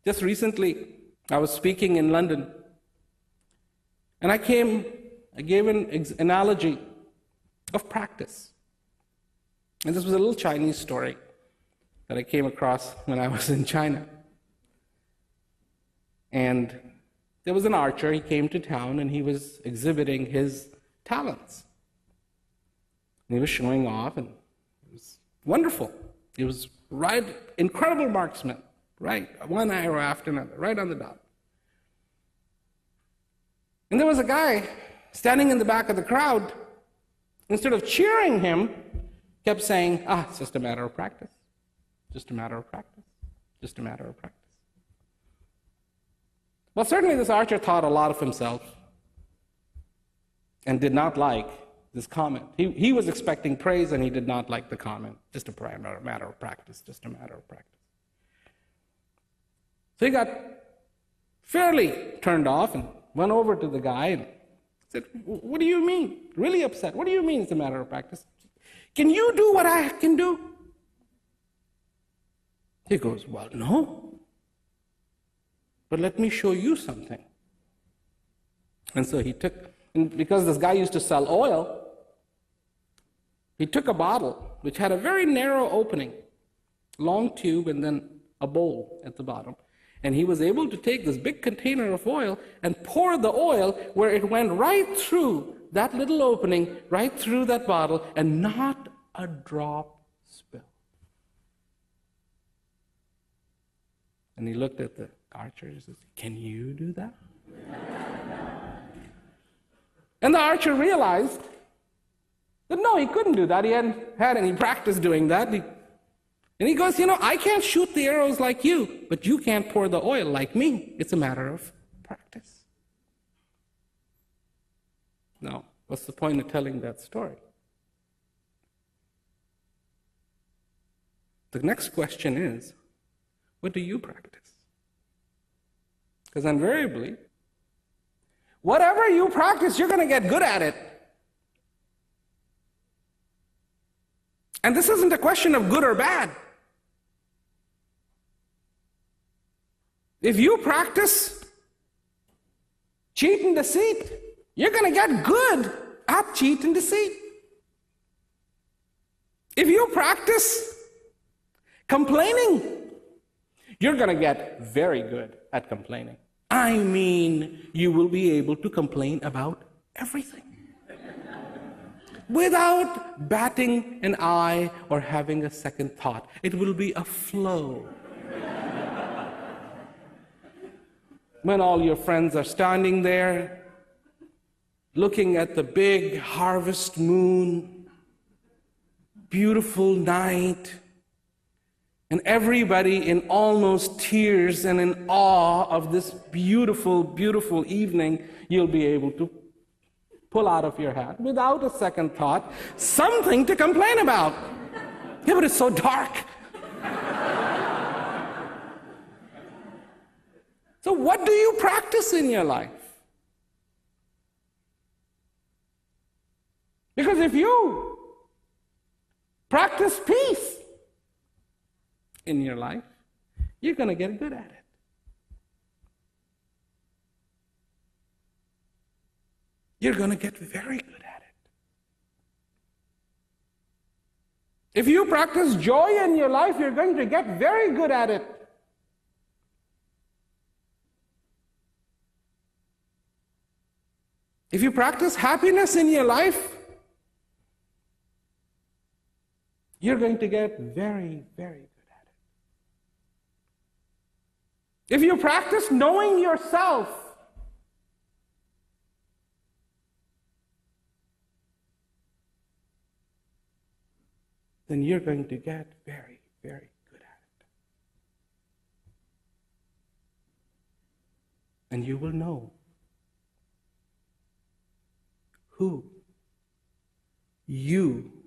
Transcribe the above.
Just recently, I was speaking in London, and I gave an analogy of practice. And this was a little Chinese story that I came across when I was in China. And there was an archer, he came to town, and he was exhibiting his talents. And he was showing off, and it was wonderful. He was incredible marksman, right? One arrow after another, right on the dot. And there was a guy standing in the back of the crowd. Instead of cheering him, kept saying, it's just a matter of practice. Just a matter of practice. Just a matter of practice. Well, certainly this archer thought a lot of himself and did not like this comment. He was expecting praise, and he did not like the comment. Just a matter of practice. Just a matter of practice. So he got fairly turned off and went over to the guy and said, "What do you mean?" Really upset. "What do you mean it's a matter of practice? Can you do what I can do?" He goes, "Well, no. But let me show you something." And so and because this guy used to sell oil, he took a bottle which had a very narrow opening, long tube, and then a bowl at the bottom. And he was able to take this big container of oil and pour the oil where it went right through that little opening, right through that bottle, and not a drop spilled. And he looked at the archer and says, "Can you do that?" And the archer realized that no, he couldn't do that. He hadn't had any practice doing that. And he goes, "I can't shoot the arrows like you, but you can't pour the oil like me. It's a matter of practice." Now, what's the point of telling that story? The next question is, what do you practice? Because invariably, whatever you practice, you're going to get good at it. And this isn't a question of good or bad. If you practice cheat and deceit, you're going to get good at cheat and deceit. If you practice complaining, you're going to get very good at complaining. I mean, you will be able to complain about everything without batting an eye or having a second thought. It will be a flow. When all your friends are standing there, looking at the big harvest moon, beautiful night, and everybody in almost tears and in awe of this beautiful, beautiful evening, you'll be able to pull out of your hat, without a second thought, something to complain about. Yeah, but it's so dark. So what do you practice in your life? Because if you practice peace in your life, you're going to get good at it. You're going to get very good at it. If you practice joy in your life, you're going to get very good at it. If you practice happiness in your life, you're going to get very, very good at it. If you practice knowing yourself, then you're going to get very, very good at it. And you will know who you